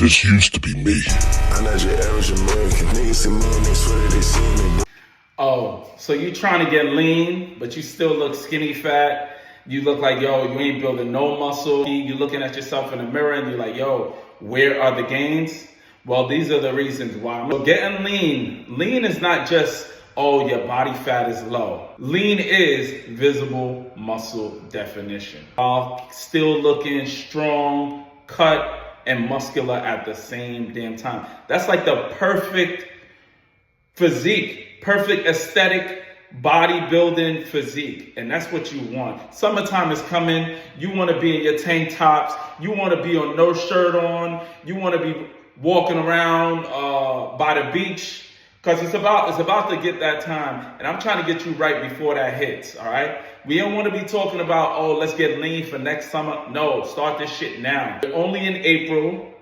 This used to be me. I'm not your average American. Niggas see money, swear that they seen me. Oh, so you trying to get lean, but you still look skinny fat. You look like, yo, you ain't building no muscle. You're looking at yourself in the mirror and you're like, yo, where are the gains? Well, these are the reasons why. So getting lean is not just, oh, your body fat is low. Lean is visible muscle definition. Still looking strong, cut, and muscular at the same damn time. That's like the perfect physique, perfect aesthetic bodybuilding physique. And that's what you want. Summertime is coming. You want to be in your tank tops. You want to be on no shirt on. You want to be walking around by the beach. Because it's about to get that time. And I'm trying to get you right before that hits, all right? We don't want to be talking about, oh, let's get lean for next summer. No, start this shit now. We're only in April.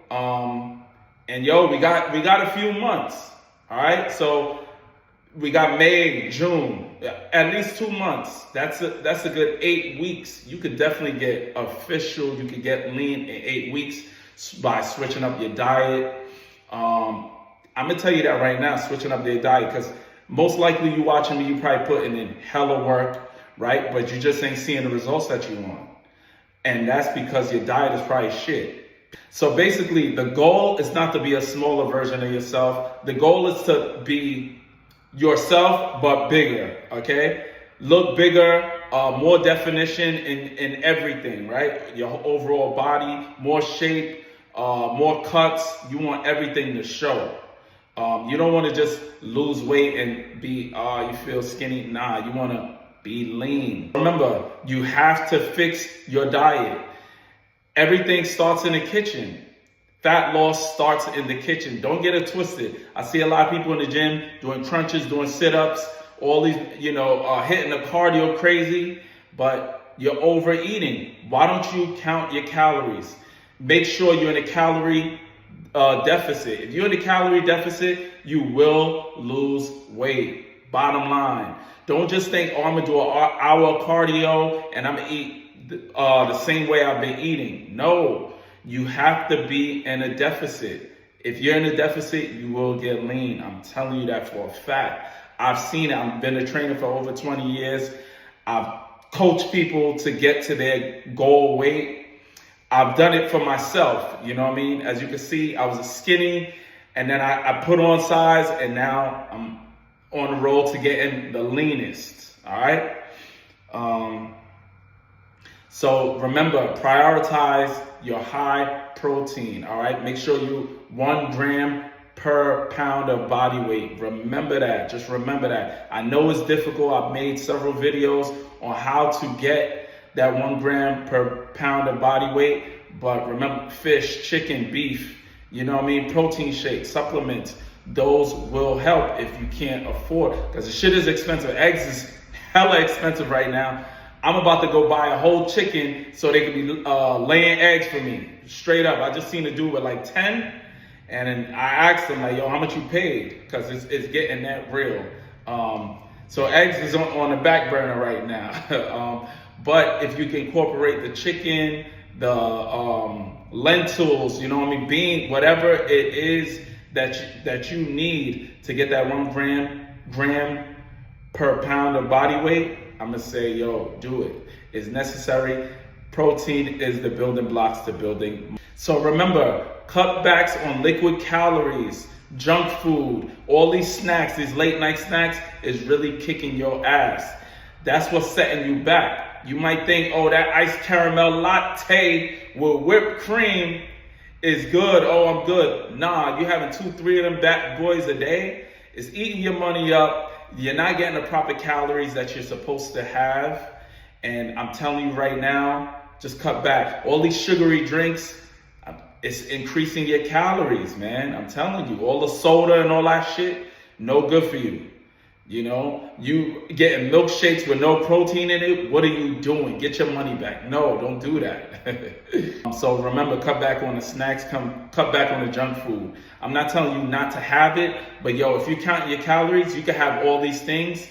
And yo, we got a few months, all right? So we got May, June, at least 2 months. That's a good 8 weeks. You could definitely get official. You could get lean in 8 weeks by switching up your diet. I'm gonna tell you that right now, switching up your diet, because most likely you watching me, you probably putting in hella work, right? But you just ain't seeing the results that you want. And that's because your diet is probably shit. So basically, the goal is not to be a smaller version of yourself. The goal is to be yourself, but bigger, okay? Look bigger, more definition in everything, right? Your overall body, more shape, more cuts. You want everything to show. You don't want to just lose weight and be, you feel skinny. Nah, you want to be lean. Remember, you have to fix your diet. Everything starts in the kitchen. Fat loss starts in the kitchen. Don't get it twisted. I see a lot of people in the gym doing crunches, doing sit-ups, all these, hitting the cardio crazy, but you're overeating. Why don't you count your calories? Make sure you're in a calorie deficit. If you're in a calorie deficit, you will lose weight. Bottom line. Don't just think, oh, I'm going to do an hour cardio and I'm going to eat the same way I've been eating. No, you have to be in a deficit. If you're in a deficit, you will get lean. I'm telling you that for a fact. I've seen it. I've been a trainer for over 20 years. I've coached people to get to their goal weight. I've done it for myself, you know what I mean? As you can see, I was a skinny, and then I put on size, and now I'm on the road to getting the leanest, all right? So remember, prioritize your high protein, all right? Make sure you 1 gram per pound of body weight. Remember that, just remember that. I know it's difficult. I've made several videos on how to get that 1 gram per pound of body weight, but remember, fish, chicken, beef, you know what I mean, protein shakes, supplements, those will help if you can't afford, because the shit is expensive. Eggs is hella expensive right now. I'm about to go buy a whole chicken so they can be laying eggs for me, straight up. I just seen a dude with like 10, and then I asked him like, yo, how much you paid? Because it's getting that real. So eggs is on the back burner right now. But if you can incorporate the chicken, the lentils, you know what I mean, bean, whatever it is that you need to get that 1 gram per pound of body weight, I'm gonna say, yo, do it. It's necessary. Protein is the building blocks to building. So remember, cutbacks on liquid calories, junk food, all these snacks, these late night snacks is really kicking your ass. That's what's setting you back. You might think, oh, that iced caramel latte with whipped cream is good. Oh, I'm good. Nah, you're having 2, 3 of them bad boys a day. It's eating your money up. You're not getting the proper calories that you're supposed to have. And I'm telling you right now, just cut back. All these sugary drinks, it's increasing your calories, man. I'm telling you, all the soda and all that shit, no good for you. You know, you getting milkshakes with no protein in it. What are you doing? Get your money back. No, don't do that. So remember, cut back on the snacks, cut back on the junk food. I'm not telling you not to have it, but yo, if you count your calories, you can have all these things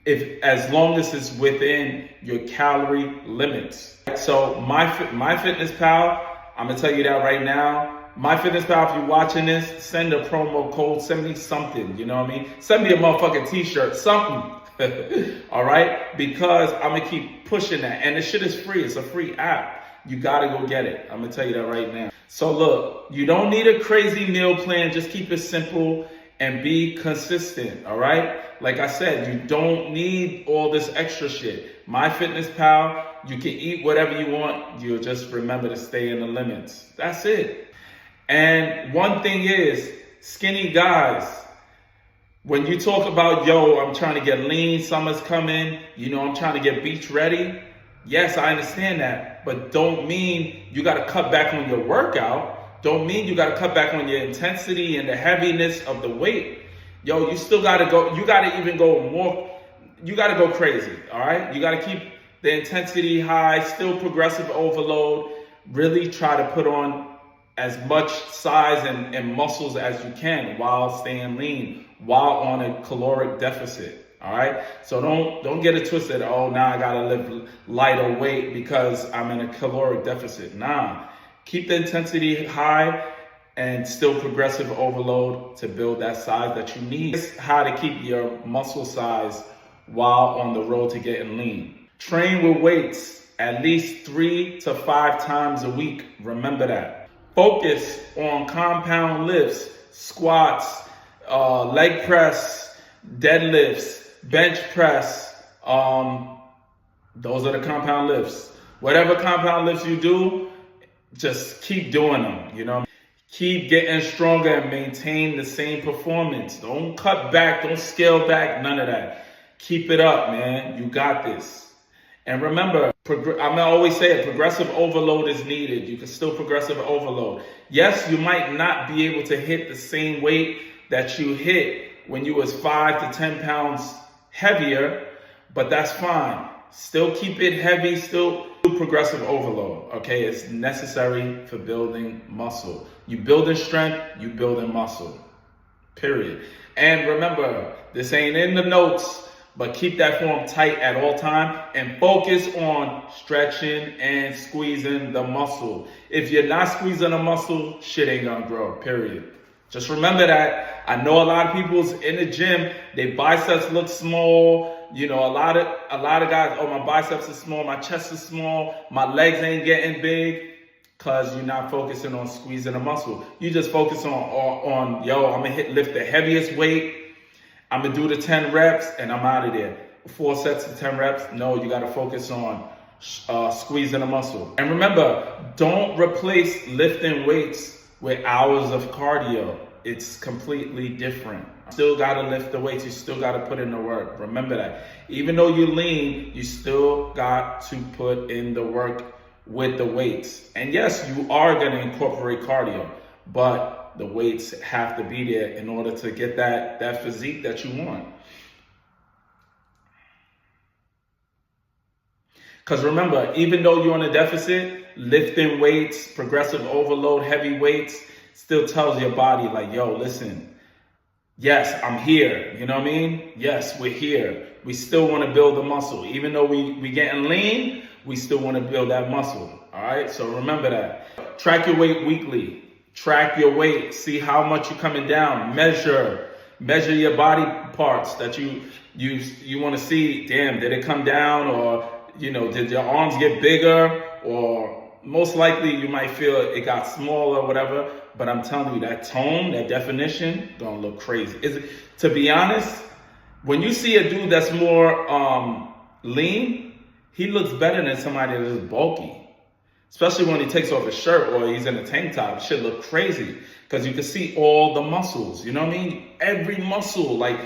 as long as it's within your calorie limits. So my Fitness Pal, I'm gonna tell you that right now. MyFitnessPal, if you're watching this, send a promo code, send me something, you know what I mean? Send me a motherfucking t-shirt, something. All right? Because I'm gonna keep pushing that. And this shit is free, it's a free app. You gotta go get it. I'm gonna tell you that right now. So look, you don't need a crazy meal plan, just keep it simple and be consistent, all right? Like I said, you don't need all this extra shit. MyFitnessPal, you can eat whatever you want. You'll just remember to stay in the limits. That's it. And one thing is, skinny guys, when you talk about, yo, I'm trying to get lean, summer's coming, you know, I'm trying to get beach ready. Yes, I understand that, but don't mean you got to cut back on your workout. Don't mean you got to cut back on your intensity and the heaviness of the weight. Yo, you still got to go, you got to even go more, you got to go crazy, all right? You got to keep the intensity high, still progressive overload, really try to put on as much size and muscles as you can while staying lean, while on a caloric deficit. All right, so don't get it twisted. Oh, now I gotta live lighter weight because I'm in a caloric deficit. Nah, keep the intensity high and still progressive overload to build that size that you need. It's how to keep your muscle size while on the road to getting lean. Train with weights at least 3 to 5 times a week. Remember that. Focus on compound lifts, squats, leg press, deadlifts, bench press. Those are the compound lifts. Whatever compound lifts you do, just keep doing them, you know. Keep getting stronger and maintain the same performance. Don't cut back, don't scale back, none of that. Keep it up, man. You got this. And remember, I'm gonna always say it, progressive overload is needed. You can still progressive overload. Yes, you might not be able to hit the same weight that you hit when you was 5 to 10 pounds heavier, but that's fine. Still keep it heavy, still do progressive overload, okay? It's necessary for building muscle. You building strength, you building muscle, period. And remember, this ain't in the notes, but keep that form tight at all time and focus on stretching and squeezing the muscle. If you're not squeezing the muscle, shit ain't gonna grow, period. Just remember that. I know a lot of people's in the gym, their biceps look small. You know, a lot of guys, oh, my biceps is small, my chest is small, my legs ain't getting big, because you're not focusing on squeezing the muscle. You just focus on yo, I'm gonna lift the heaviest weight, I'm gonna do the 10 reps, and I'm out of there. 4 sets of 10 reps, no, you gotta focus on squeezing the muscle. And remember, don't replace lifting weights with hours of cardio. It's completely different. Still gotta lift the weights, you still gotta put in the work. Remember that. Even though you're lean, you still got to put in the work with the weights. And yes, you are gonna incorporate cardio, but the weights have to be there in order to get that physique that you want. Because remember, even though you're on a deficit, lifting weights, progressive overload, heavy weights, still tells your body like, yo, listen, yes, I'm here. You know what I mean? Yes, we're here. We still want to build the muscle. Even though we getting lean, we still want to build that muscle. All right? So remember that. Track your weight weekly. Track your weight. See how much you're coming down. Measure your body parts that you want to see. Damn, did it come down? Or, you know, did your arms get bigger? Or most likely you might feel it got smaller or whatever, but I'm telling you, that tone, that definition, gonna look crazy. To be honest, when you see a dude that's more lean, he looks better than somebody that is bulky. Especially when he takes off his shirt or he's in a tank top, shit look crazy. Because you can see all the muscles, you know what I mean? Every muscle, like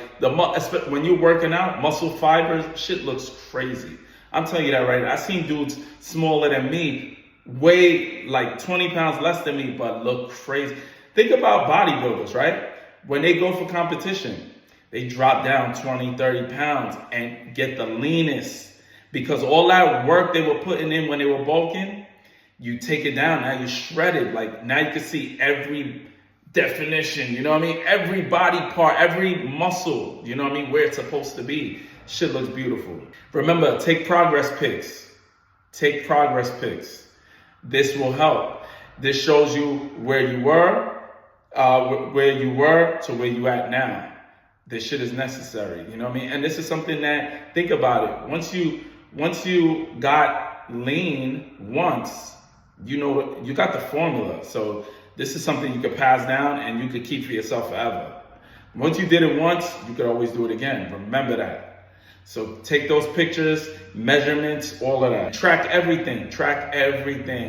when you're working out, muscle fibers, shit looks crazy. I'm telling you that right now. I've seen dudes smaller than me, weigh like 20 pounds less than me, but look crazy. Think about bodybuilders, right? When they go for competition, they drop down 20, 30 pounds and get the leanest. Because all that work they were putting in when they were bulking, you take it down, now you're shredded. Like now you can see every definition, you know what I mean? Every body part, every muscle, you know what I mean? Where it's supposed to be. Shit looks beautiful. Remember, take progress pics. Take progress pics. This will help. This shows you where you were to where you at now. This shit is necessary, you know what I mean? And this is something that, think about it. Once you got lean once, you know, you got the formula. So this is something you could pass down and you could keep for yourself forever. Once you did it once, you could always do it again. Remember that. So take those pictures, measurements, all of that. Track everything.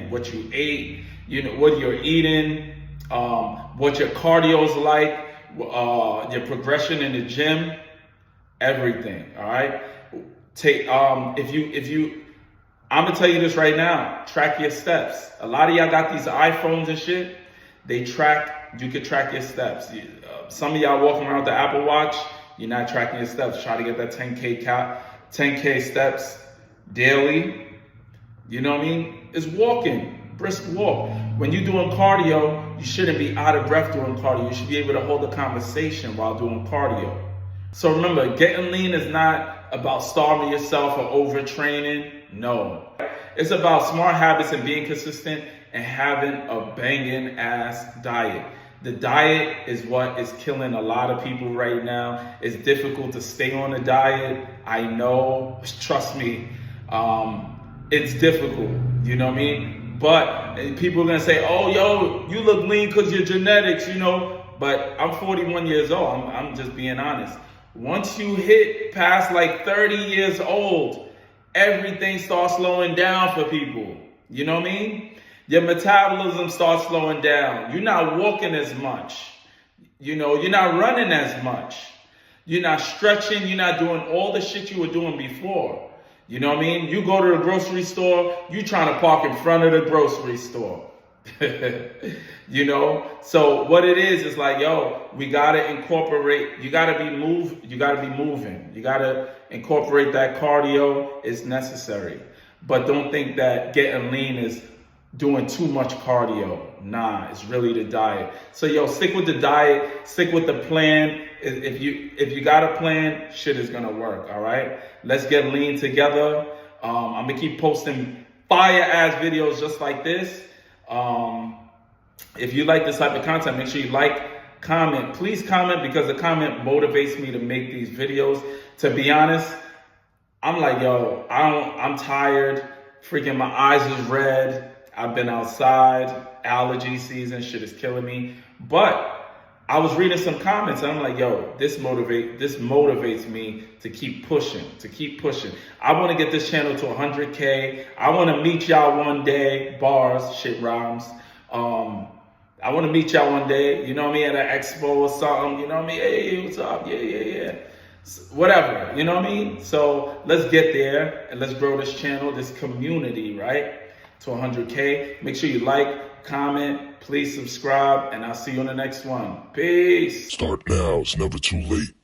What you ate, you know, what you're eating, what your cardio's like, your progression in the gym, everything. All right. I'm gonna tell you this right now. Track your steps. A lot of y'all got these iPhones and shit. You can track your steps. Some of y'all walking around with the Apple Watch, you're not tracking your steps. Try to get that 10K steps daily. You know what I mean? It's walking, brisk walk. When you're doing cardio, you shouldn't be out of breath doing cardio. You should be able to hold a conversation while doing cardio. So remember, getting lean is not about starving yourself or overtraining. No. It's about smart habits and being consistent and having a banging ass diet. The diet is what is killing a lot of people right now. It's difficult to stay on a diet. I know, trust me, it's difficult, you know what I mean? But people are gonna say, oh, yo, you look lean because your genetics, you know, but I'm 41 years old, I'm just being honest. Once you hit past like 30 years old, everything starts slowing down for people, you know what I mean? Your metabolism starts slowing down. You're not walking as much. You know, you're not running as much. You're not stretching. You're not doing all the shit you were doing before. You know what I mean? You go to the grocery store, you trying to park in front of the grocery store. You know? So what it is like, yo, we gotta incorporate, you gotta be moving. You gotta incorporate that cardio. It's necessary. But don't think that getting lean is doing too much cardio. Nah, it's really the diet. So yo, stick with the diet, stick with the plan. If you got a plan, shit is gonna work, all right? Let's get lean together. I'm gonna keep posting fire ass videos just like this. If you like this type of content, make sure you like, comment. Please comment, because the comment motivates me to make these videos. To be honest, I'm like, yo, I'm tired. Freaking my eyes is red. I've been outside, allergy season, shit is killing me. But I was reading some comments and I'm like, yo, this motivates me to keep pushing, I want to get this channel to 100K. I want to meet y'all one day, bars, shit rhymes. I want to meet y'all one day, you know what I mean, at an expo or something, you know what I mean? Hey, what's up? Yeah. Whatever, you know what I mean? So let's get there and let's grow this channel, this community, right? To 100K. Make sure you like, comment, please subscribe, and I'll see you on the next one. Peace. Start now, it's never too late.